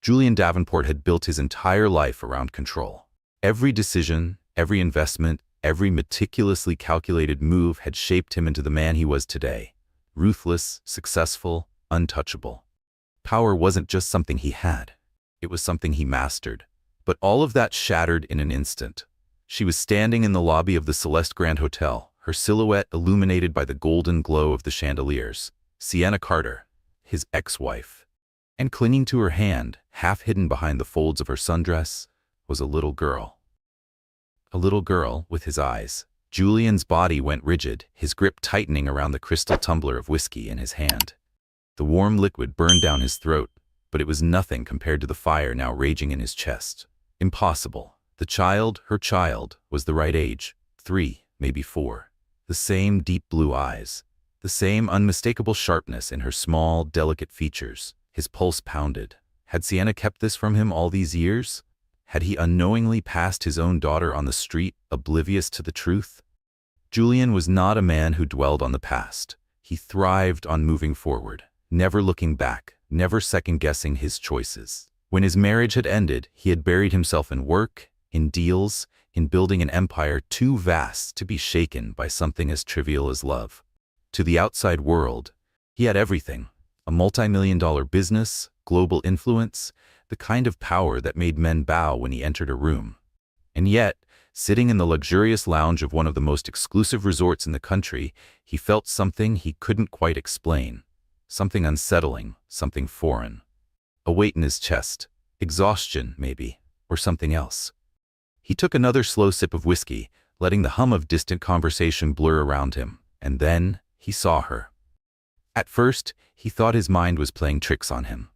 Julian Davenport had built his entire life around control. Every decision, every investment, every meticulously calculated move had shaped him into the man he was today. Ruthless, successful, untouchable. Power wasn't just something he had. It was something he mastered. But all of that shattered in an instant. She was standing in the lobby of the Celeste Grand Hotel, her silhouette illuminated by the golden glow of the chandeliers. Sienna Carter, his ex-wife. And clinging to her hand, half hidden behind the folds of her sundress, was a little girl. A little girl with his eyes. Julian's body went rigid, his grip tightening around the crystal tumbler of whiskey in his hand. The warm liquid burned down his throat, but it was nothing compared to the fire now raging in his chest. Impossible. The child, her child, was the right age. 3, maybe 4. The same deep blue eyes. The same unmistakable sharpness in her small, delicate features. His pulse pounded. Had Sienna kept this from him all these years? Had he unknowingly passed his own daughter on the street, oblivious to the truth? Julian was not a man who dwelled on the past. He thrived on moving forward, never looking back, never second-guessing his choices. When his marriage had ended, he had buried himself in work, in deals, in building an empire too vast to be shaken by something as trivial as love. To the outside world, he had everything. A multi-million-dollar business, global influence, the kind of power that made men bow when he entered a room. And yet, sitting in the luxurious lounge of one of the most exclusive resorts in the country, he felt something he couldn't quite explain. Something unsettling, something foreign. A weight in his chest, exhaustion, maybe, or something else. He took another slow sip of whiskey, letting the hum of distant conversation blur around him, and then he saw her. At first, he thought his mind was playing tricks on him.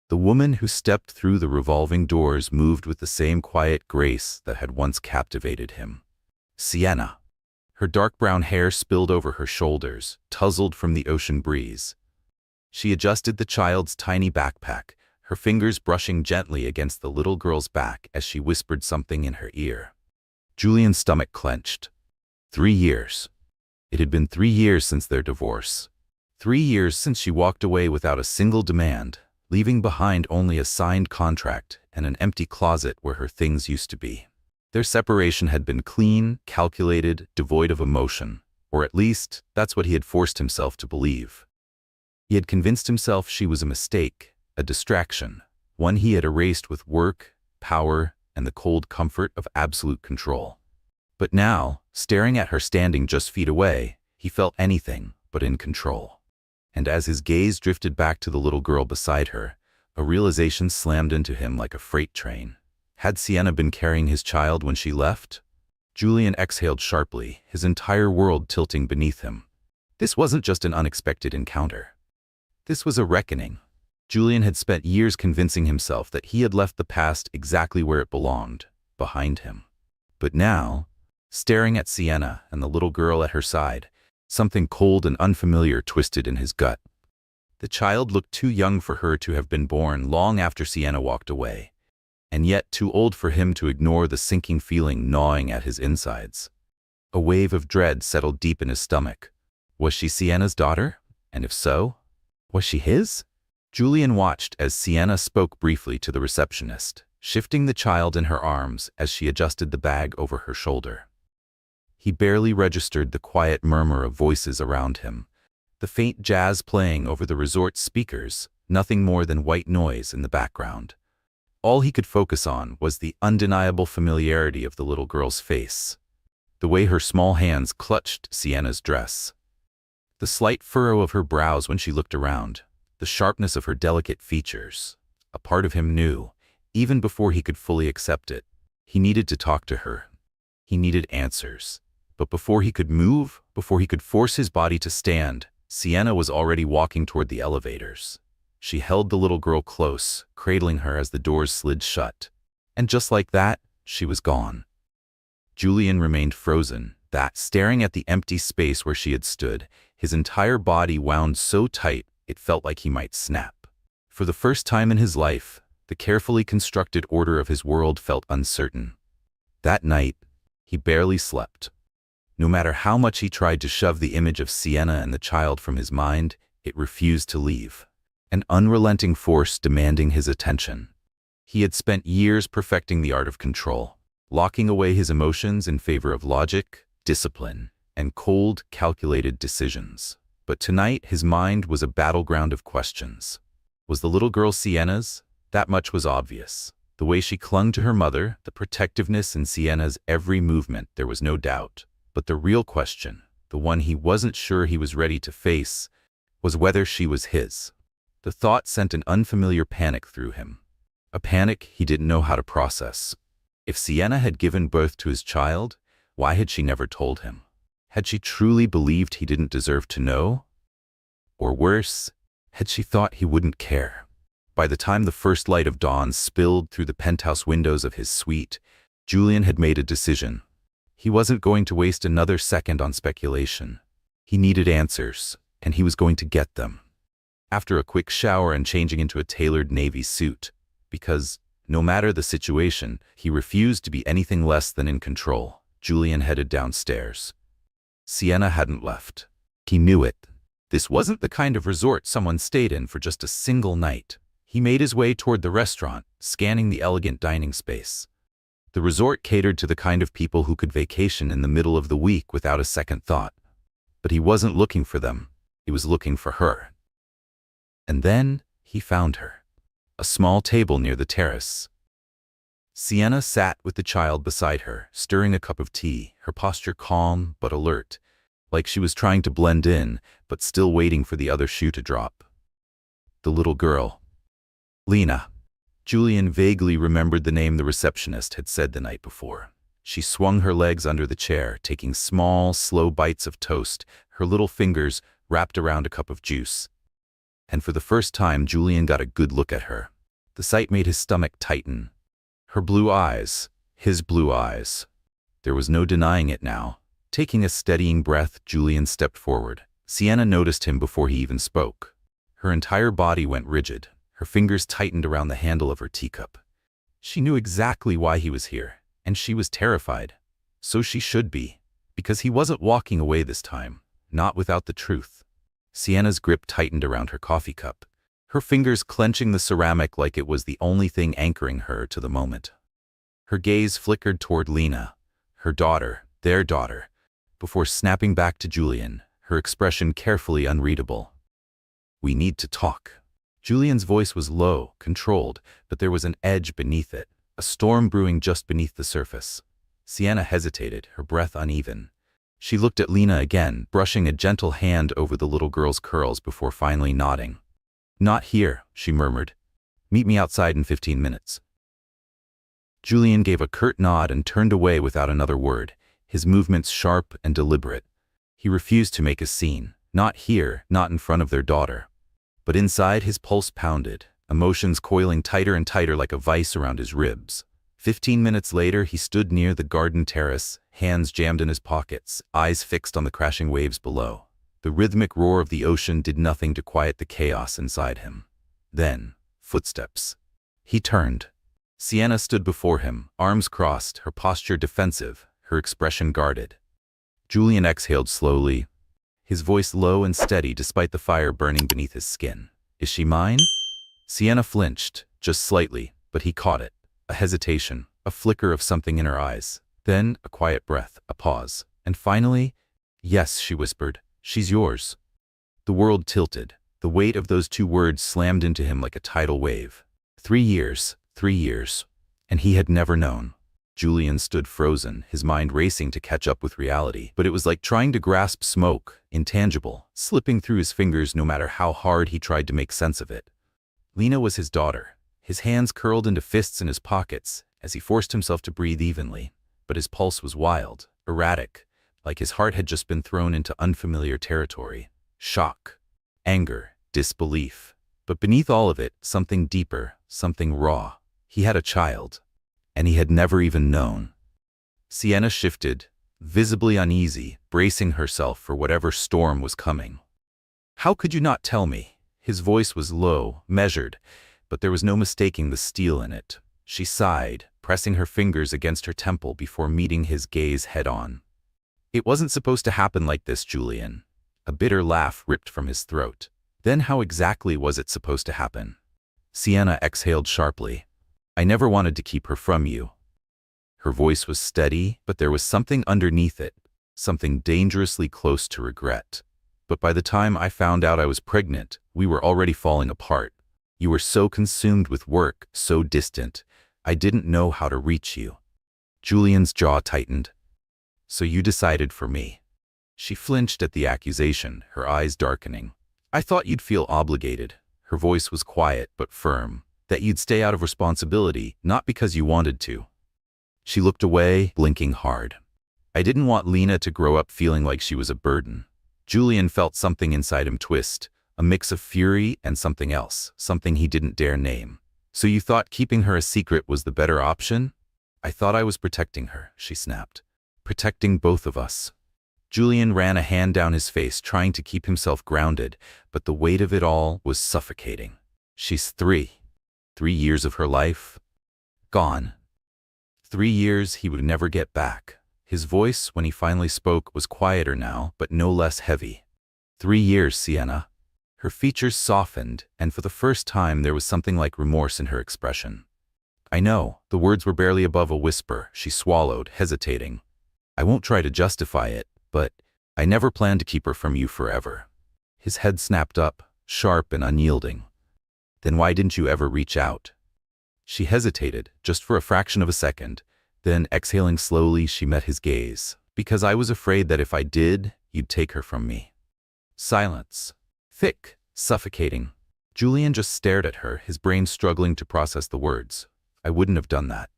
The woman who stepped through the revolving doors moved with the same quiet grace that had once captivated him. Sienna. Her dark brown hair spilled over her shoulders, tousled from the ocean breeze. She adjusted the child's tiny backpack, her fingers brushing gently against the little girl's back as she whispered something in her ear. Julian's stomach clenched. 3 years. It had been 3 years since their divorce. 3 years since she walked away without a single demand, leaving behind only a signed contract and an empty closet where her things used to be. Their separation had been clean, calculated, devoid of emotion, or at least that's what he had forced himself to believe. He had convinced himself she was a mistake, a distraction, one he had erased with work, power, and the cold comfort of absolute control. But now, staring at her standing just feet away, he felt anything but in control. And as his gaze drifted back to the little girl beside her, a realization slammed into him like a freight train. Had Sienna been carrying his child when she left? Julian exhaled sharply, his entire world tilting beneath him. This wasn't just an unexpected encounter. This was a reckoning. Julian had spent years convincing himself that he had left the past exactly where it belonged, behind him. But now, staring at Sienna and the little girl at her side, something cold and unfamiliar twisted in his gut. The child looked too young for her to have been born long after Sienna walked away, and yet too old for him to ignore the sinking feeling gnawing at his insides. A wave of dread settled deep in his stomach. Was she Sienna's daughter? And if so, was she his? Julian watched as Sienna spoke briefly to the receptionist, shifting the child in her arms as she adjusted the bag over her shoulder. He barely registered the quiet murmur of voices around him, the faint jazz playing over the resort speakers, nothing more than white noise in the background. All he could focus on was the undeniable familiarity of the little girl's face, the way her small hands clutched Sienna's dress, the slight furrow of her brows when she looked around, the sharpness of her delicate features. A part of him knew, even before he could fully accept it, he needed to talk to her. He needed answers. But before he could move, before he could force his body to stand, Sienna was already walking toward the elevators. She held the little girl close, cradling her as the doors slid shut. And just like that, she was gone. Julian remained frozen, staring at the empty space where she had stood, his entire body wound so tight it felt like he might snap. For the first time in his life, the carefully constructed order of his world felt uncertain. That night, he barely slept. No matter how much he tried to shove the image of Sienna and the child from his mind, it refused to leave. An unrelenting force demanding his attention. He had spent years perfecting the art of control, locking away his emotions in favor of logic, discipline, and cold, calculated decisions. But tonight his mind was a battleground of questions. Was the little girl Sienna's? That much was obvious. The way she clung to her mother, the protectiveness in Sienna's every movement, there was no doubt. But the real question, the one he wasn't sure he was ready to face, was whether she was his. The thought sent an unfamiliar panic through him. A panic he didn't know how to process. If Sienna had given birth to his child, why had she never told him? Had she truly believed he didn't deserve to know? Or worse, had she thought he wouldn't care? By the time the first light of dawn spilled through the penthouse windows of his suite, Julian had made a decision. He wasn't going to waste another second on speculation. He needed answers, and he was going to get them. After a quick shower and changing into a tailored navy suit, because, no matter the situation, he refused to be anything less than in control, Julian headed downstairs. Sienna hadn't left. He knew it. This wasn't the kind of resort someone stayed in for just a single night. He made his way toward the restaurant, scanning the elegant dining space. The resort catered to the kind of people who could vacation in the middle of the week without a second thought. But he wasn't looking for them. He was looking for her. And then he found her. A small table near the terrace. Sienna sat with the child beside her, stirring a cup of tea, her posture calm but alert, like she was trying to blend in, but still waiting for the other shoe to drop. The little girl. Lena. Julian vaguely remembered the name the receptionist had said the night before. She swung her legs under the chair, taking small, slow bites of toast, her little fingers wrapped around a cup of juice. And for the first time, Julian got a good look at her. The sight made his stomach tighten. Her blue eyes, his blue eyes. There was no denying it now. Taking a steadying breath, Julian stepped forward. Sienna noticed him before he even spoke. Her entire body went rigid. Her fingers tightened around the handle of her teacup. She knew exactly why he was here, and she was terrified. So she should be, because he wasn't walking away this time, not without the truth. Sienna's grip tightened around her coffee cup, her fingers clenching the ceramic like it was the only thing anchoring her to the moment. Her gaze flickered toward Lena, her daughter, their daughter, before snapping back to Julian, her expression carefully unreadable. "We need to talk." Julian's voice was low, controlled, but there was an edge beneath it, a storm brewing just beneath the surface. Sienna hesitated, her breath uneven. She looked at Lena again, brushing a gentle hand over the little girl's curls before finally nodding. "Not here," she murmured. "Meet me outside in 15 minutes. Julian gave a curt nod and turned away without another word, his movements sharp and deliberate. He refused to make a scene, not here, not in front of their daughter. But inside, his pulse pounded, emotions coiling tighter and tighter like a vice around his ribs. 15 minutes later, he stood near the garden terrace, hands jammed in his pockets, eyes fixed on the crashing waves below. The rhythmic roar of the ocean did nothing to quiet the chaos inside him. Then, footsteps. He turned. Sienna stood before him, arms crossed, her posture defensive, her expression guarded. Julian exhaled slowly, his voice low and steady despite the fire burning beneath his skin. "Is she mine?" Sienna flinched, just slightly, but he caught it. A hesitation, a flicker of something in her eyes. Then a quiet breath, a pause. And finally, "Yes," she whispered, "she's yours." The world tilted. The weight of those two words slammed into him like a tidal wave. 3 years, 3 years. And he had never known. Julian stood frozen, his mind racing to catch up with reality. But it was like trying to grasp smoke, intangible, slipping through his fingers no matter how hard he tried to make sense of it. Lena was his daughter, his hands curled into fists in his pockets as he forced himself to breathe evenly. But his pulse was wild, erratic, like his heart had just been thrown into unfamiliar territory. Shock, anger, disbelief. But beneath all of it, something deeper, something raw. He had a child. And he had never even known. Sienna shifted, visibly uneasy, bracing herself for whatever storm was coming. "How could you not tell me?" His voice was low, measured, but there was no mistaking the steel in it. She sighed, pressing her fingers against her temple before meeting his gaze head-on. "It wasn't supposed to happen like this, Julian." A bitter laugh ripped from his throat. Then how exactly was it supposed to happen? Sienna exhaled sharply. I never wanted to keep her from you." Her voice was steady, but there was something underneath it, something dangerously close to regret. "But by the time I found out I was pregnant, we were already falling apart. You were so consumed with work, so distant. I didn't know how to reach you." Julian's jaw tightened. "So you decided for me." She flinched at the accusation, her eyes darkening. "I thought you'd feel obligated." Her voice was quiet but firm. "That you'd stay out of responsibility, not because you wanted to." She looked away, blinking hard. "I didn't want Lena to grow up feeling like she was a burden." Julian felt something inside him twist, a mix of fury and something else, something he didn't dare name. "So you thought keeping her a secret was the better option?" "I thought I was protecting her," she snapped. "Protecting both of us." Julian ran a hand down his face, trying to keep himself grounded, but the weight of it all was suffocating. She's 3. 3 years of her life? Gone. 3 years he would never get back. His voice, when he finally spoke, was quieter now, but no less heavy. 3 years, Sienna. Her features softened, and for the first time there was something like remorse in her expression. "I know." The words were barely above a whisper. She swallowed, hesitating. "I won't try to justify it, but I never planned to keep her from you forever." His head snapped up, sharp and unyielding. "Then why didn't you ever reach out?" She hesitated, just for a fraction of a second. Then, exhaling slowly, she met his gaze. "Because I was afraid that if I did, you'd take her from me." Silence. Thick, suffocating. Julian just stared at her, his brain struggling to process the words. "I wouldn't have done that."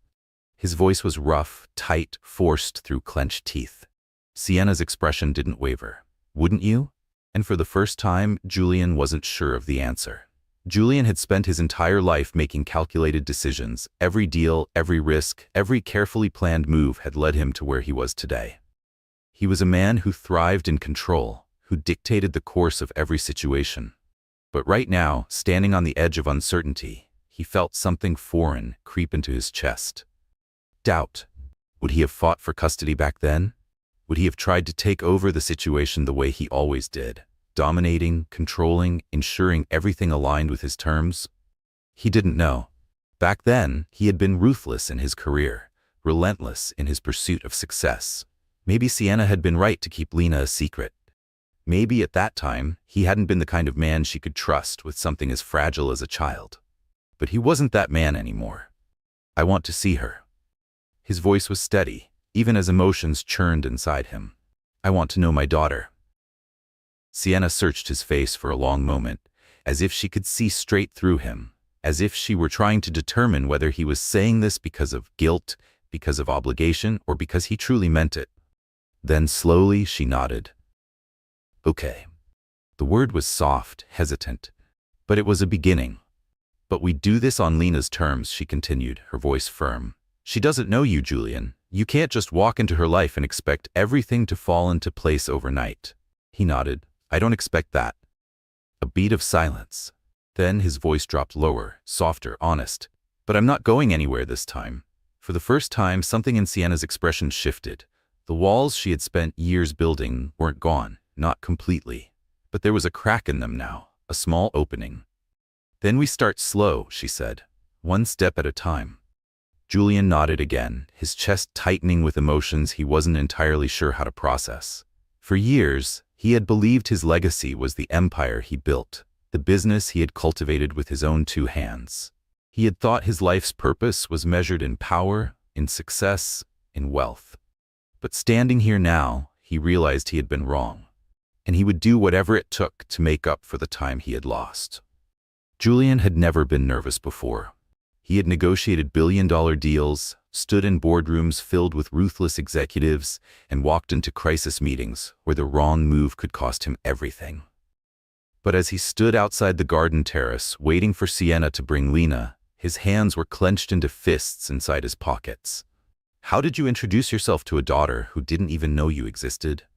His voice was rough, tight, forced through clenched teeth. Sienna's expression didn't waver. "Wouldn't you?" And for the first time, Julian wasn't sure of the answer. Julian had spent his entire life making calculated decisions. Every deal, every risk, every carefully planned move had led him to where he was today. He was a man who thrived in control, who dictated the course of every situation. But right now, standing on the edge of uncertainty, he felt something foreign creep into his chest. Doubt. Would he have fought for custody back then? Would he have tried to take over the situation the way he always did? Dominating, controlling, ensuring everything aligned with his terms? He didn't know. Back then, he had been ruthless in his career, relentless in his pursuit of success. Maybe Sienna had been right to keep Lena a secret. Maybe at that time, he hadn't been the kind of man she could trust with something as fragile as a child. But he wasn't that man anymore. "I want to see her." His voice was steady, even as emotions churned inside him. "I want to know my daughter." Sienna searched his face for a long moment, as if she could see straight through him, as if she were trying to determine whether he was saying this because of guilt, because of obligation, or because he truly meant it. Then slowly she nodded. "Okay." The word was soft, hesitant, but it was a beginning. "But we do this on Lena's terms," she continued, her voice firm. "She doesn't know you, Julian. You can't just walk into her life and expect everything to fall into place overnight." He nodded. "I don't expect that." A beat of silence. Then his voice dropped lower, softer, honest. "But I'm not going anywhere this time." For the first time, something in Sienna's expression shifted. The walls she had spent years building weren't gone, not completely. But there was a crack in them now, a small opening. "Then we start slow," she said. "One step at a time." Julian nodded again, his chest tightening with emotions he wasn't entirely sure how to process. For years, he had believed his legacy was the empire he built, the business he had cultivated with his own 2 hands. He had thought his life's purpose was measured in power, in success, in wealth. But standing here now, he realized he had been wrong, and he would do whatever it took to make up for the time he had lost. Julian had never been nervous before. He had negotiated billion-dollar deals, stood in boardrooms filled with ruthless executives, and walked into crisis meetings where the wrong move could cost him everything. But as he stood outside the garden terrace, waiting for Sienna to bring Lena, his hands were clenched into fists inside his pockets. "How did you introduce yourself to a daughter who didn't even know you existed?"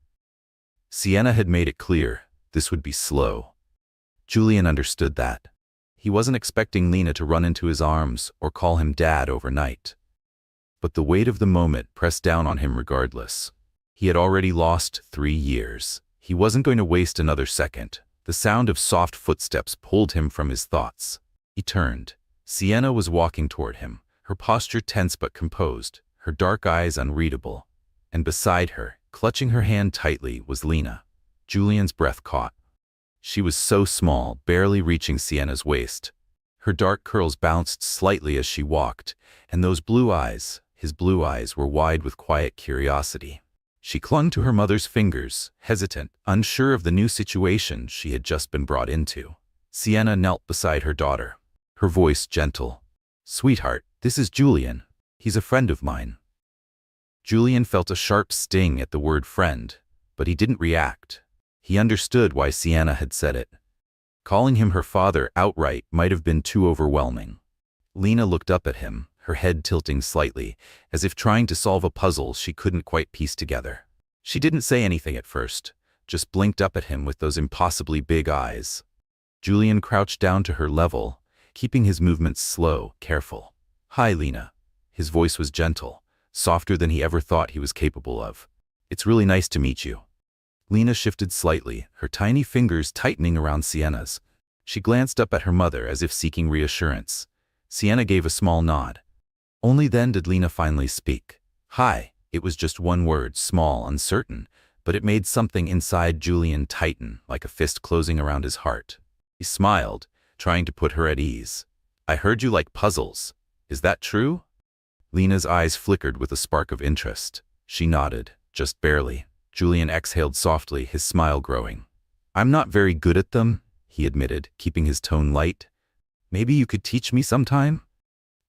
Sienna had made it clear this would be slow. Julian understood that. He wasn't expecting Lena to run into his arms or call him dad overnight. But the weight of the moment pressed down on him regardless. He had already lost 3 years. He wasn't going to waste another second. The sound of soft footsteps pulled him from his thoughts. He turned. Sienna was walking toward him, her posture tense but composed, her dark eyes unreadable. And beside her, clutching her hand tightly, was Lena. Julian's breath caught. She was so small, barely reaching Sienna's waist. Her dark curls bounced slightly as she walked, and those blue eyes, his blue eyes, were wide with quiet curiosity. She clung to her mother's fingers, hesitant, unsure of the new situation she had just been brought into. Sienna knelt beside her daughter, her voice gentle. "Sweetheart, this is Julian. He's a friend of mine." Julian felt a sharp sting at the word friend, but he didn't react. He understood why Sienna had said it. Calling him her father outright might have been too overwhelming. Lena looked up at him, her head tilting slightly, as if trying to solve a puzzle she couldn't quite piece together. She didn't say anything at first, just blinked up at him with those impossibly big eyes. Julian crouched down to her level, keeping his movements slow, careful. "Hi, Lena." His voice was gentle, softer than he ever thought he was capable of. "It's really nice to meet you." Lena shifted slightly, her tiny fingers tightening around Sienna's. She glanced up at her mother as if seeking reassurance. Sienna gave a small nod. Only then did Lena finally speak. "Hi." It was just one word, small, uncertain, but it made something inside Julian tighten, like a fist closing around his heart. He smiled, trying to put her at ease. "I heard you like puzzles. Is that true?" Lena's eyes flickered with a spark of interest. She nodded, just barely. Julian exhaled softly, his smile growing. "I'm not very good at them," he admitted, keeping his tone light. "Maybe you could teach me sometime?"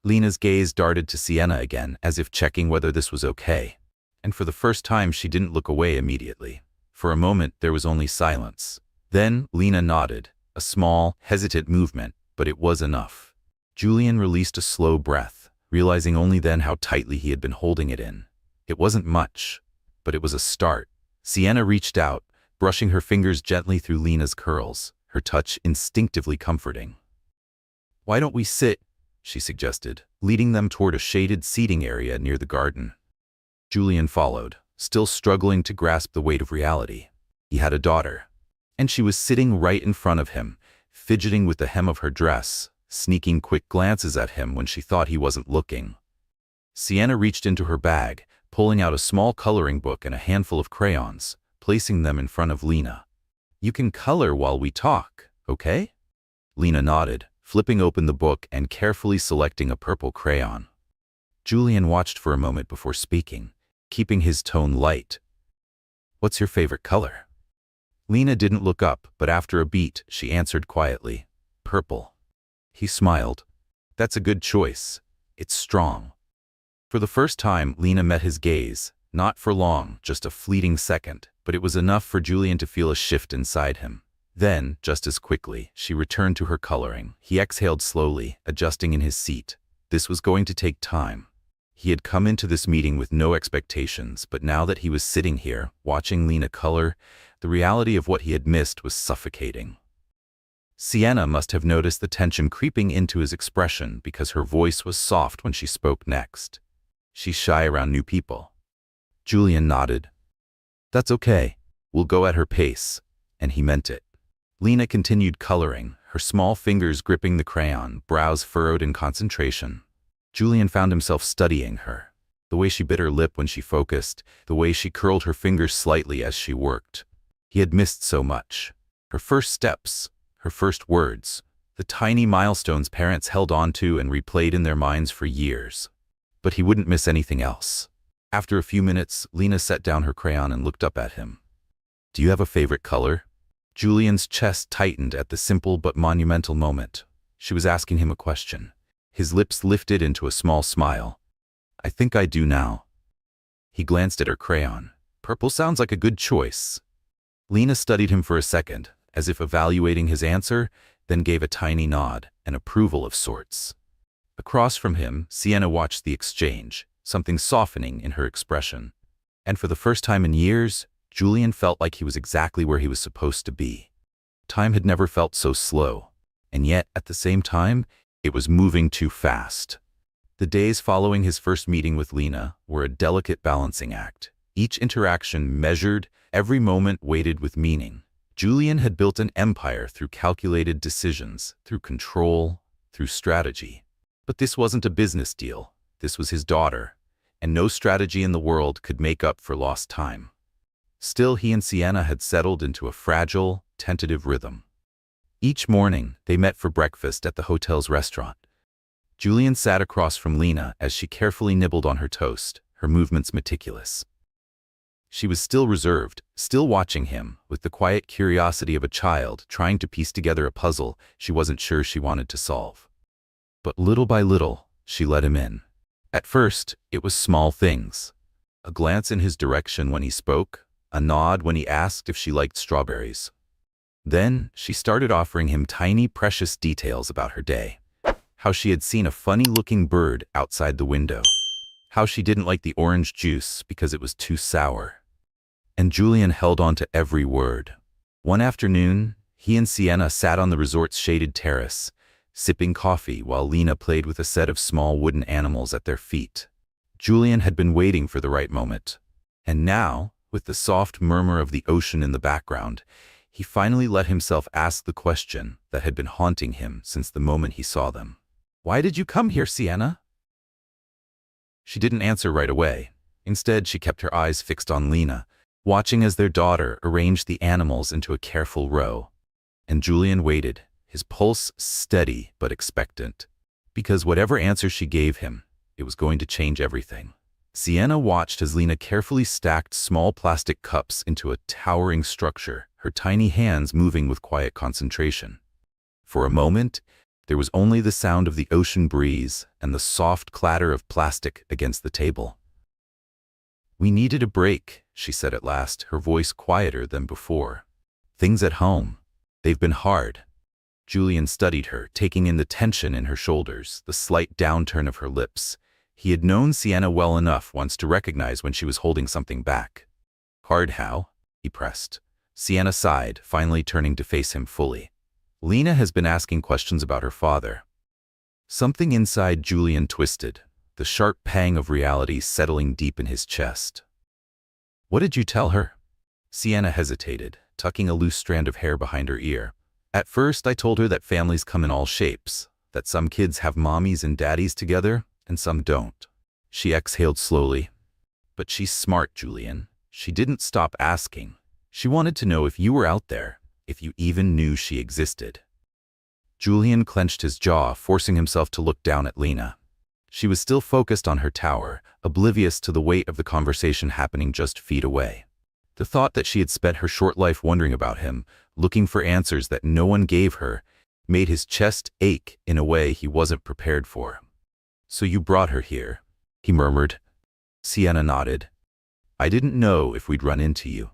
Lena's gaze darted to Sienna again, as if checking whether this was okay. And for the first time she didn't look away immediately. For a moment there was only silence. Then Lena nodded, a small, hesitant movement, but it was enough. Julian released a slow breath, realizing only then how tightly he had been holding it in. It wasn't much, but it was a start. Sienna reached out, brushing her fingers gently through Lena's curls, her touch instinctively comforting. "Why don't we sit?" she suggested, leading them toward a shaded seating area near the garden. Julian followed, still struggling to grasp the weight of reality. He had a daughter, and she was sitting right in front of him, fidgeting with the hem of her dress, sneaking quick glances at him when she thought he wasn't looking. Sienna reached into her bag, pulling out a small coloring book and a handful of crayons, placing them in front of Lena. "You can color while we talk, okay?" Lena nodded, flipping open the book and carefully selecting a purple crayon. Julian watched for a moment before speaking, keeping his tone light. "What's your favorite color?" Lena didn't look up, but after a beat, she answered quietly, "Purple." He smiled. "That's a good choice. It's strong." For the first time, Lena met his gaze, not for long, just a fleeting second, but it was enough for Julian to feel a shift inside him. Then, just as quickly, she returned to her coloring. He exhaled slowly, adjusting in his seat. This was going to take time. He had come into this meeting with no expectations, but now that he was sitting here, watching Lena color, the reality of what he had missed was suffocating. Sienna must have noticed the tension creeping into his expression because her voice was soft when she spoke next. "She's shy around new people." Julian nodded. "That's okay. We'll go at her pace." And he meant it. Lena continued coloring, her small fingers gripping the crayon, brows furrowed in concentration. Julian found himself studying her. The way she bit her lip when she focused, the way she curled her fingers slightly as she worked. He had missed so much. Her first steps, her first words, the tiny milestones parents held onto and replayed in their minds for years. But he wouldn't miss anything else. After a few minutes, Lena set down her crayon and looked up at him. "Do you have a favorite color?" Julian's chest tightened at the simple but monumental moment. She was asking him a question. His lips lifted into a small smile. "I think I do now." He glanced at her crayon. "Purple sounds like a good choice." Lena studied him for a second, as if evaluating his answer, then gave a tiny nod, an approval of sorts. Across from him, Sienna watched the exchange, something softening in her expression. And for the first time in years, Julian felt like he was exactly where he was supposed to be. Time had never felt so slow, and yet, at the same time, it was moving too fast. The days following his first meeting with Lena were a delicate balancing act. Each interaction measured, every moment weighted with meaning. Julian had built an empire through calculated decisions, through control, through strategy. But this wasn't a business deal. This was his daughter, and no strategy in the world could make up for lost time. Still, he and Sienna had settled into a fragile, tentative rhythm. Each morning, they met for breakfast at the hotel's restaurant. Julian sat across from Lena as she carefully nibbled on her toast, her movements meticulous. She was still reserved, still watching him, with the quiet curiosity of a child trying to piece together a puzzle she wasn't sure she wanted to solve. But little by little, she let him in. At first, it was small things. A glance in his direction when he spoke, a nod when he asked if she liked strawberries. Then, she started offering him tiny, precious details about her day. How she had seen a funny-looking bird outside the window. How she didn't like the orange juice because it was too sour. And Julian held on to every word. One afternoon, he and Sienna sat on the resort's shaded terrace, sipping coffee while Lena played with a set of small wooden animals at their feet. Julian had been waiting for the right moment. And now, with the soft murmur of the ocean in the background, he finally let himself ask the question that had been haunting him since the moment he saw them. "Why did you come here, Sienna?" She didn't answer right away. Instead, she kept her eyes fixed on Lena, watching as their daughter arranged the animals into a careful row. And Julian waited, his pulse steady but expectant, because whatever answer she gave him, it was going to change everything. Sienna watched as Lena carefully stacked small plastic cups into a towering structure, her tiny hands moving with quiet concentration. For a moment, there was only the sound of the ocean breeze and the soft clatter of plastic against the table. "We needed a break," she said at last, her voice quieter than before. "Things at home, they've been hard." Julian studied her, taking in the tension in her shoulders, the slight downturn of her lips. He had known Sienna well enough once to recognize when she was holding something back. "Hard how?" he pressed. Sienna sighed, finally turning to face him fully. "Lena has been asking questions about her father." Something inside Julian twisted, the sharp pang of reality settling deep in his chest. "What did you tell her?" Sienna hesitated, tucking a loose strand of hair behind her ear. "At first, I told her that families come in all shapes, that some kids have mommies and daddies together, and some don't." She exhaled slowly. "But she's smart, Julian. She didn't stop asking. She wanted to know if you were out there, if you even knew she existed." Julian clenched his jaw, forcing himself to look down at Lena. She was still focused on her tower, oblivious to the weight of the conversation happening just feet away. The thought that she had spent her short life wondering about him, looking for answers that no one gave her, made his chest ache in a way he wasn't prepared for. "So you brought her here," he murmured. Sienna nodded. "I didn't know if we'd run into you."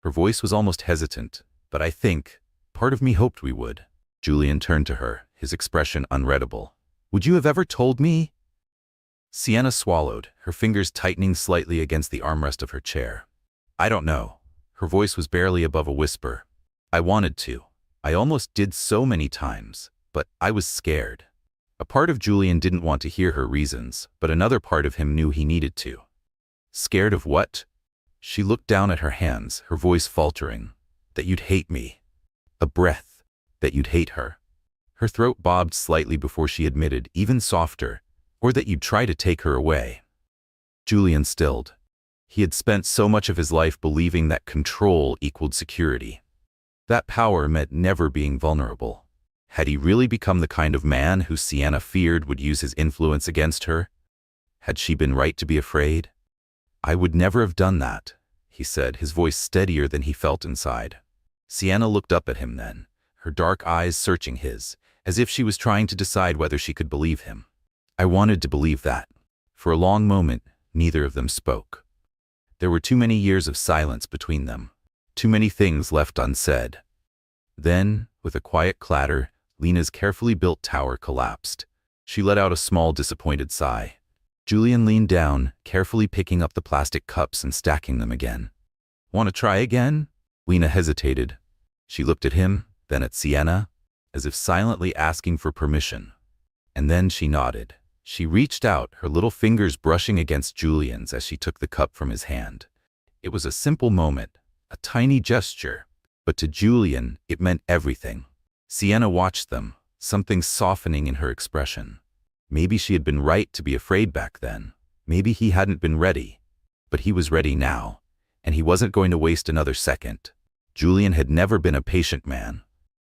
Her voice was almost hesitant, but I think part of me hoped we would. Julian turned to her, his expression unreadable. "Would you have ever told me?" Sienna swallowed, her fingers tightening slightly against the armrest of her chair. "I don't know." Her voice was barely above a whisper. "I wanted to. I almost did so many times, but I was scared." A part of Julian didn't want to hear her reasons, but another part of him knew he needed to. "Scared of what?" She looked down at her hands, her voice faltering. "That you'd hate me." A breath. That you'd hate her. Her throat bobbed slightly before she admitted, even softer, "Or that you'd try to take her away." Julian stilled. He had spent so much of his life believing that control equaled security. That power meant never being vulnerable. Had he really become the kind of man who Sienna feared would use his influence against her? Had she been right to be afraid? "I would never have done that," he said, his voice steadier than he felt inside. Sienna looked up at him then, her dark eyes searching his, as if she was trying to decide whether she could believe him. "I wanted to believe that." For a long moment, neither of them spoke. There were too many years of silence between them, too many things left unsaid. Then, with a quiet clatter, Lena's carefully built tower collapsed. She let out a small, disappointed sigh. Julian leaned down, carefully picking up the plastic cups and stacking them again. "Want to try again?" Lena hesitated. She looked at him, then at Sienna, as if silently asking for permission. And then she nodded. She reached out, her little fingers brushing against Julian's as she took the cup from his hand. It was a simple moment, a tiny gesture, but to Julian it meant everything. Sienna watched them, something softening in her expression. Maybe she had been right to be afraid back then. Maybe he hadn't been ready. But he was ready now, and he wasn't going to waste another second. Julian had never been a patient man.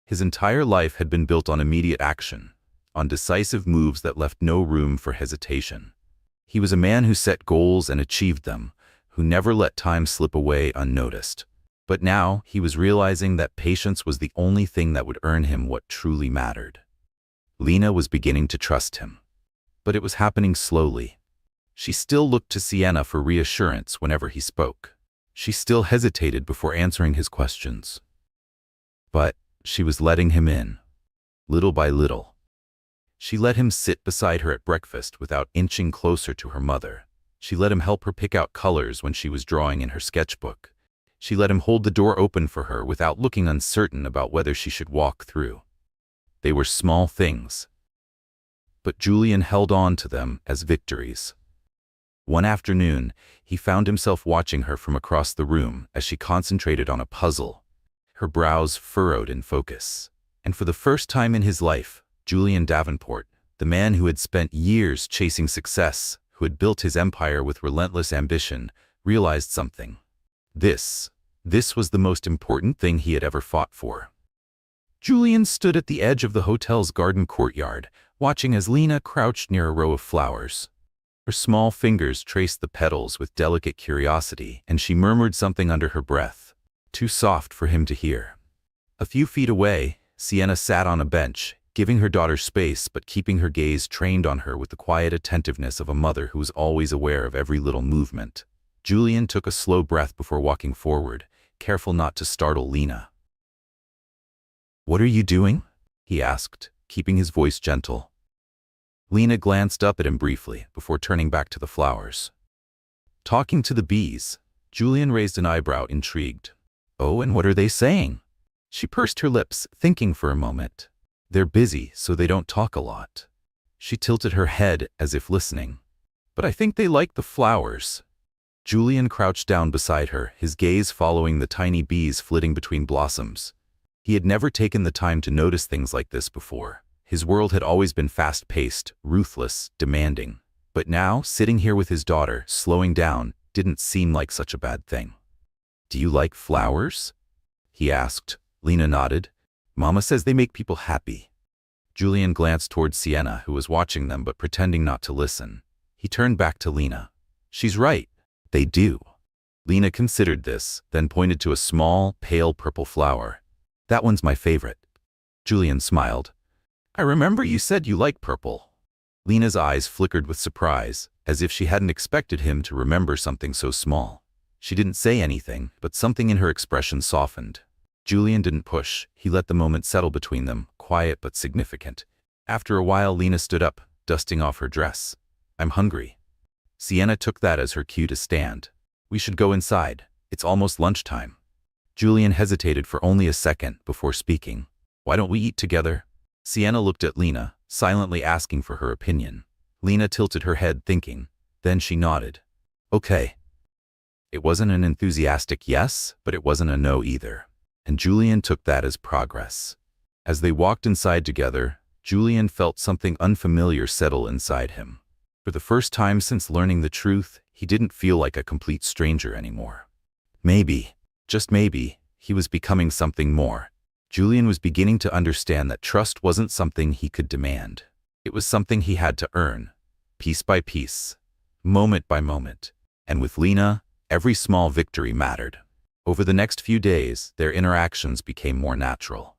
His entire life had been built on immediate action, on decisive moves that left no room for hesitation. He was a man who set goals and achieved them, who never let time slip away unnoticed. But now he was realizing that patience was the only thing that would earn him what truly mattered. Lena was beginning to trust him. But it was happening slowly. She still looked to Sienna for reassurance whenever he spoke. She still hesitated before answering his questions. But she was letting him in, little by little. She let him sit beside her at breakfast without inching closer to her mother. She let him help her pick out colors when she was drawing in her sketchbook. She let him hold the door open for her without looking uncertain about whether she should walk through. They were small things, but Julian held on to them as victories. One afternoon, he found himself watching her from across the room as she concentrated on a puzzle, her brows furrowed in focus. And for the first time in his life, Julian Davenport, the man who had spent years chasing success, who had built his empire with relentless ambition, realized something. This was the most important thing he had ever fought for. Julian stood at the edge of the hotel's garden courtyard, watching as Lena crouched near a row of flowers. Her small fingers traced the petals with delicate curiosity, and she murmured something under her breath, too soft for him to hear. A few feet away, Sienna sat on a bench, giving her daughter space but keeping her gaze trained on her with the quiet attentiveness of a mother who was always aware of every little movement. Julian took a slow breath before walking forward, careful not to startle Lena. "What are you doing?" he asked, keeping his voice gentle. Lena glanced up at him briefly before turning back to the flowers. "Talking to the bees." Julian raised an eyebrow, intrigued. "Oh, and what are they saying?" She pursed her lips, thinking for a moment. "They're busy, so they don't talk a lot." She tilted her head as if listening. "But I think they like the flowers." Julian crouched down beside her, his gaze following the tiny bees flitting between blossoms. He had never taken the time to notice things like this before. His world had always been fast-paced, ruthless, demanding. But now, sitting here with his daughter, slowing down, didn't seem like such a bad thing. "Do you like flowers?" he asked. Lena nodded. "Mama says they make people happy." Julian glanced towards Sienna, who was watching them but pretending not to listen. He turned back to Lena. "She's right. They do." Lena considered this, then pointed to a small, pale purple flower. "That one's my favorite." Julian smiled. "I remember you said you like purple." Lena's eyes flickered with surprise, as if she hadn't expected him to remember something so small. She didn't say anything, but something in her expression softened. Julian didn't push. He let the moment settle between them, quiet but significant. After a while, Lena stood up, dusting off her dress. "I'm hungry." Sienna took that as her cue to stand. "We should go inside. It's almost lunchtime." Julian hesitated for only a second before speaking. "Why don't we eat together?" Sienna looked at Lena, silently asking for her opinion. Lena tilted her head, thinking. Then she nodded. "Okay." It wasn't an enthusiastic yes, but it wasn't a no either. And Julian took that as progress. As they walked inside together, Julian felt something unfamiliar settle inside him. For the first time since learning the truth, he didn't feel like a complete stranger anymore. Maybe, just maybe, he was becoming something more. Julian was beginning to understand that trust wasn't something he could demand. It was something he had to earn, piece by piece, moment by moment. And with Lena, every small victory mattered. Over the next few days, their interactions became more natural.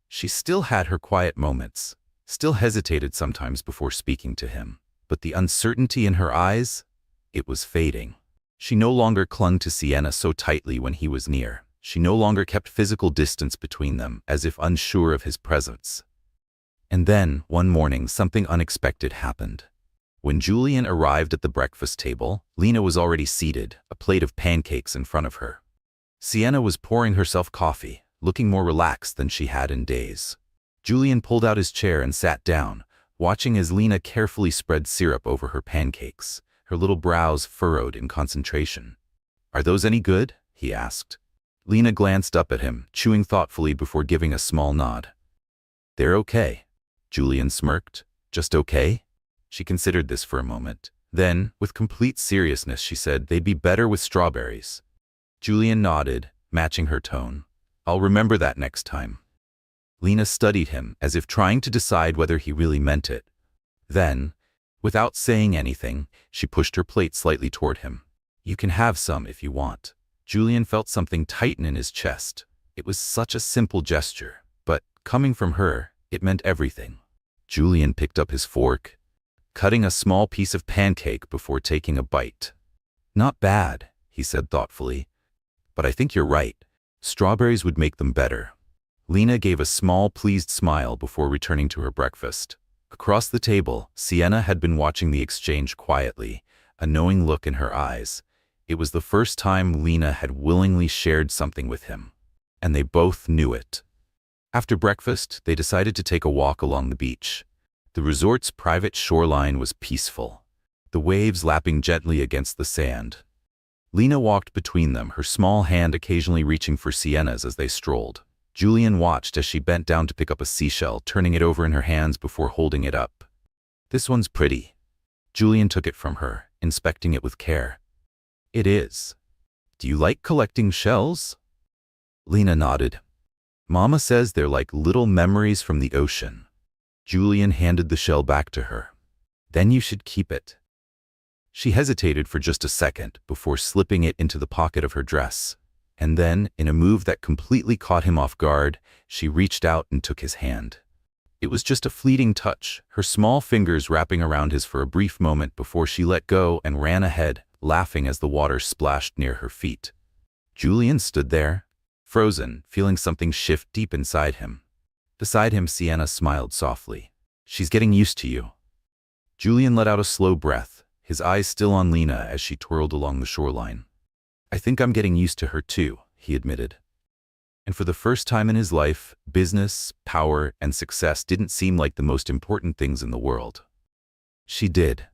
She still had her quiet moments, still hesitated sometimes before speaking to him. But the uncertainty in her eyes, it was fading. She no longer clung to Sienna so tightly when he was near. She no longer kept physical distance between them, as if unsure of his presence. And then, one morning, something unexpected happened. When Julian arrived at the breakfast table, Lena was already seated, a plate of pancakes in front of her. Sienna was pouring herself coffee, looking more relaxed than she had in days. Julian pulled out his chair and sat down, watching as Lena carefully spread syrup over her pancakes, her little brows furrowed in concentration. "Are those any good?" he asked. Lena glanced up at him, chewing thoughtfully before giving a small nod. "They're okay." Julian smirked. "Just okay?" She considered this for a moment. Then, with complete seriousness, she said, "They'd be better with strawberries." Julian nodded, matching her tone. "I'll remember that next time." Lena studied him, as if trying to decide whether he really meant it. Then, without saying anything, she pushed her plate slightly toward him. "You can have some if you want." Julian felt something tighten in his chest. It was such a simple gesture, but, coming from her, it meant everything. Julian picked up his fork, cutting a small piece of pancake before taking a bite. "Not bad," he said thoughtfully. "But I think you're right. Strawberries would make them better." Lena gave a small, pleased smile before returning to her breakfast. Across the table, Sienna had been watching the exchange quietly, a knowing look in her eyes. It was the first time Lena had willingly shared something with him, and they both knew it. After breakfast, they decided to take a walk along the beach. The resort's private shoreline was peaceful, the waves lapping gently against the sand. Lena walked between them, her small hand occasionally reaching for Sienna's as they strolled. Julian watched as she bent down to pick up a seashell, turning it over in her hands before holding it up. "This one's pretty." Julian took it from her, inspecting it with care. "It is. Do you like collecting shells?" Lena nodded. "Mama says they're like little memories from the ocean." Julian handed the shell back to her. "Then you should keep it." She hesitated for just a second before slipping it into the pocket of her dress. And then, in a move that completely caught him off guard, she reached out and took his hand. It was just a fleeting touch, her small fingers wrapping around his for a brief moment before she let go and ran ahead, laughing as the water splashed near her feet. Julian stood there, frozen, feeling something shift deep inside him. Beside him, Sienna smiled softly. "She's getting used to you." Julian let out a slow breath, his eyes still on Lena as she twirled along the shoreline. "I think I'm getting used to her too," he admitted. And for the first time in his life, business, power, and success didn't seem like the most important things in the world. She did.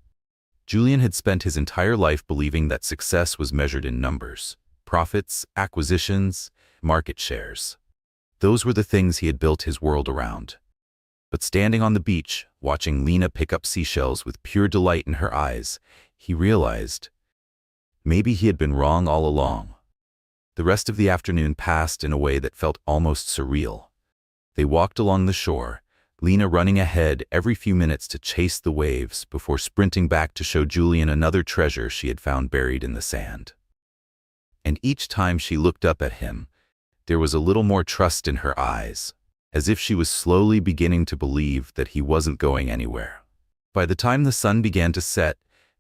Julian had spent his entire life believing that success was measured in numbers, profits, acquisitions, market shares. Those were the things he had built his world around. But standing on the beach, watching Lena pick up seashells with pure delight in her eyes, he realized maybe he had been wrong all along. The rest of the afternoon passed in a way that felt almost surreal. They walked along the shore, Lena running ahead every few minutes to chase the waves before sprinting back to show Julian another treasure she had found buried in the sand. And each time she looked up at him, there was a little more trust in her eyes, as if she was slowly beginning to believe that he wasn't going anywhere. By the time the sun began to set,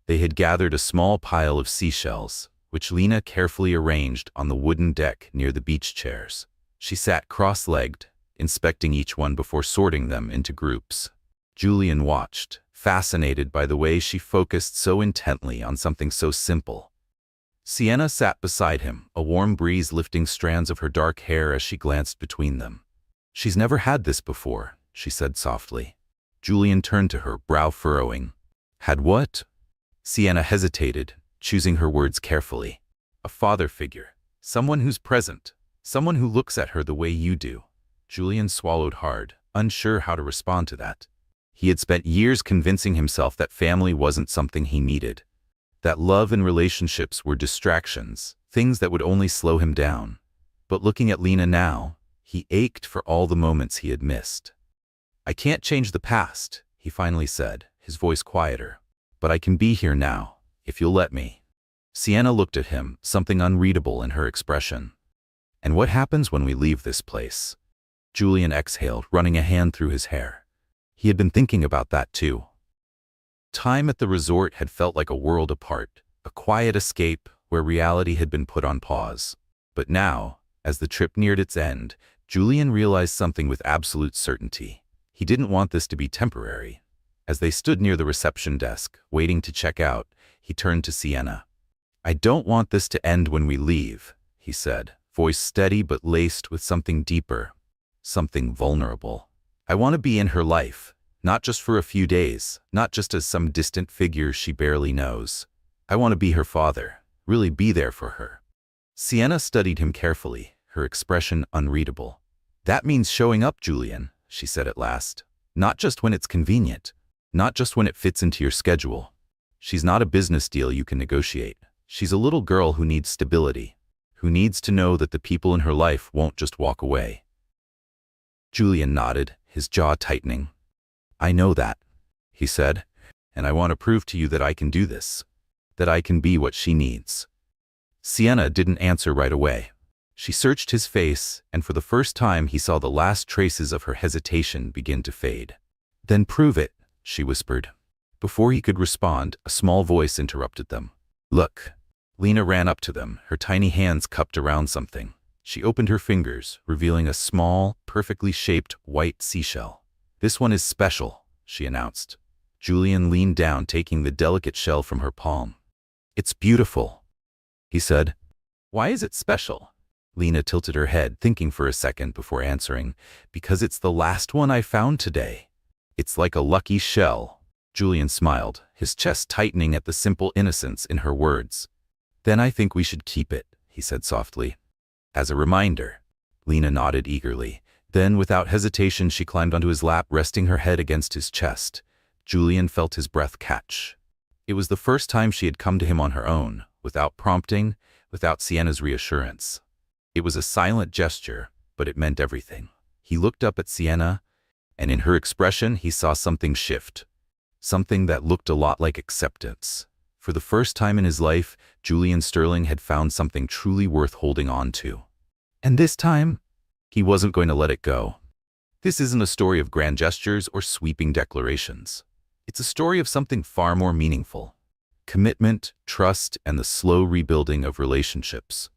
they had gathered a small pile of seashells, which Lena carefully arranged on the wooden deck near the beach chairs. She sat cross-legged, inspecting each one before sorting them into groups. Julian watched, fascinated by the way she focused so intently on something so simple. Sienna sat beside him, a warm breeze lifting strands of her dark hair as she glanced between them. "She's never had this before," she said softly. Julian turned to her, brow furrowing. "Had what?" Sienna hesitated, choosing her words carefully. "A father figure. Someone who's present. Someone who looks at her the way you do." Julian swallowed hard, unsure how to respond to that. He had spent years convincing himself that family wasn't something he needed, that love and relationships were distractions, things that would only slow him down. But looking at Lena now, he ached for all the moments he had missed. "I can't change the past," he finally said, his voice quieter. "But I can be here now, if you'll let me." Sienna looked at him, something unreadable in her expression. "And what happens when we leave this place?" Julian exhaled, running a hand through his hair. He had been thinking about that too. Time at the resort had felt like a world apart, a quiet escape where reality had been put on pause. But now, as the trip neared its end, Julian realized something with absolute certainty. He didn't want this to be temporary. As they stood near the reception desk, waiting to check out, he turned to Sienna. "I don't want this to end when we leave," he said, voice steady but laced with something deeper, something vulnerable. "I want to be in her life, not just for a few days, not just as some distant figure she barely knows. I want to be her father, really be there for her." Sienna studied him carefully, her expression unreadable. "That means showing up, Julian," she said at last. "Not just when it's convenient." Not just when it fits into your schedule. She's not a business deal you can negotiate. She's a little girl who needs stability, who needs to know that the people in her life won't just walk away. Julian nodded, his jaw tightening. I know that, he said, and I want to prove to you that I can do this, that I can be what she needs. Sienna didn't answer right away. She searched his face, and for the first time he saw the last traces of her hesitation begin to fade. Then prove it, she whispered. Before he could respond, a small voice interrupted them. Look. Lena ran up to them, her tiny hands cupped around something. She opened her fingers, revealing a small, perfectly shaped white seashell. This one is special, she announced. Julian leaned down, taking the delicate shell from her palm. It's beautiful, he said. Why is it special? Lena tilted her head, thinking for a second before answering. Because it's the last one I found today. It's like a lucky shell. Julian smiled, his chest tightening at the simple innocence in her words. Then I think we should keep it, he said softly. As a reminder. Lena nodded eagerly. Then, without hesitation, she climbed onto his lap, resting her head against his chest. Julian felt his breath catch. It was the first time she had come to him on her own, without prompting, without Sienna's reassurance. It was a silent gesture, but it meant everything. He looked up at Sienna, and in her expression he saw something shift. Something that looked a lot like acceptance. For the first time in his life, Julian Sterling had found something truly worth holding on to. And this time, he wasn't going to let it go. This isn't a story of grand gestures or sweeping declarations. It's a story of something far more meaningful. Commitment, trust, and the slow rebuilding of relationships.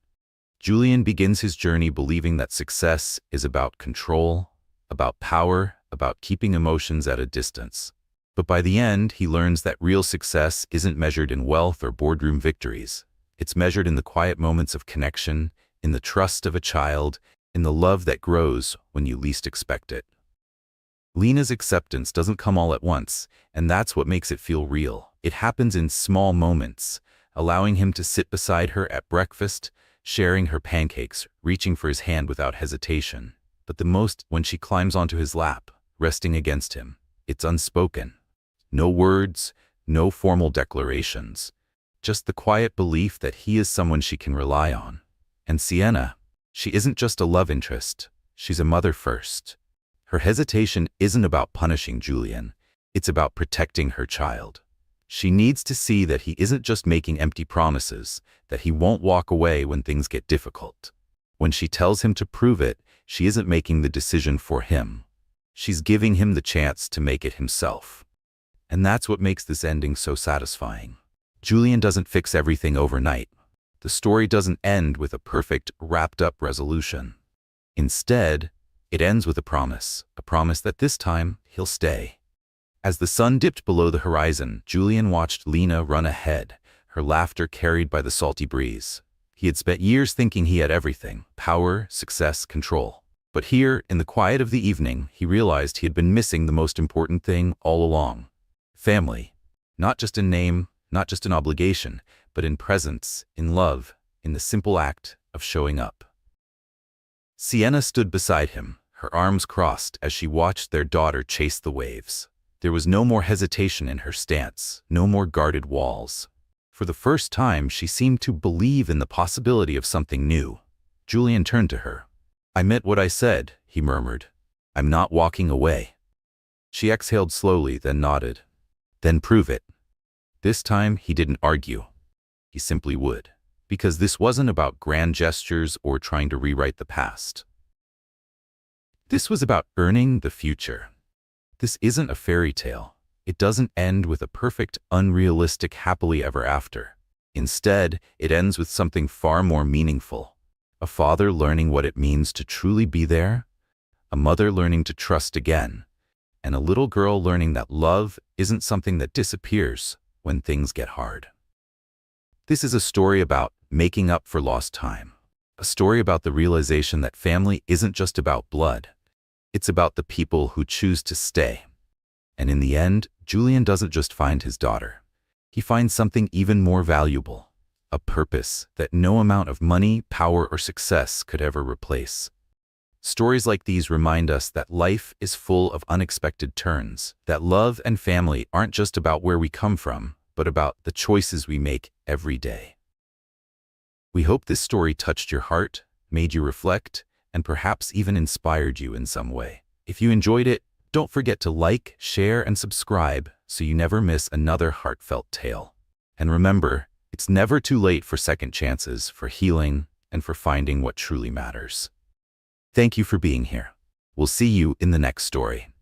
Julian begins his journey believing that success is about control, about power, about keeping emotions at a distance. But by the end, he learns that real success isn't measured in wealth or boardroom victories. It's measured in the quiet moments of connection, in the trust of a child, in the love that grows when you least expect it. Lena's acceptance doesn't come all at once, and that's what makes it feel real. It happens in small moments, allowing him to sit beside her at breakfast, sharing her pancakes, reaching for his hand without hesitation. But the most when she climbs onto his lap, resting against him. It's unspoken. No words, no formal declarations. Just the quiet belief that he is someone she can rely on. And Sienna, she isn't just a love interest. She's a mother first. Her hesitation isn't about punishing Julian. It's about protecting her child. She needs to see that he isn't just making empty promises, that he won't walk away when things get difficult. When she tells him to prove it, she isn't making the decision for him. She's giving him the chance to make it himself. And that's what makes this ending so satisfying. Julian doesn't fix everything overnight. The story doesn't end with a perfect, wrapped-up resolution. Instead, it ends with a promise that this time he'll stay. As the sun dipped below the horizon, Julian watched Lena run ahead, her laughter carried by the salty breeze. He had spent years thinking he had everything: power, success, control. But here, in the quiet of the evening, he realized he had been missing the most important thing all along. Family. Not just in name, not just in obligation, but in presence, in love, in the simple act of showing up. Sienna stood beside him, her arms crossed as she watched their daughter chase the waves. There was no more hesitation in her stance, no more guarded walls. For the first time, she seemed to believe in the possibility of something new. Julian turned to her. I meant what I said, he murmured. I'm not walking away. She exhaled slowly, then nodded. Then prove it. This time, he didn't argue. He simply would. Because this wasn't about grand gestures or trying to rewrite the past. This was about earning the future. This isn't a fairy tale. It doesn't end with a perfect, unrealistic happily ever after. Instead, it ends with something far more meaningful. A father learning what it means to truly be there, a mother learning to trust again, and a little girl learning that love isn't something that disappears when things get hard. This is a story about making up for lost time. A story about the realization that family isn't just about blood. It's about the people who choose to stay. And in the end, Julian doesn't just find his daughter. He finds something even more valuable. A purpose that no amount of money, power, or success could ever replace. Stories like these remind us that life is full of unexpected turns, that love and family aren't just about where we come from, but about the choices we make every day. We hope this story touched your heart, made you reflect, and perhaps even inspired you in some way. If you enjoyed it, don't forget to like, share, and subscribe so you never miss another heartfelt tale. And remember, it's never too late for second chances, for healing, and for finding what truly matters. Thank you for being here. We'll see you in the next story.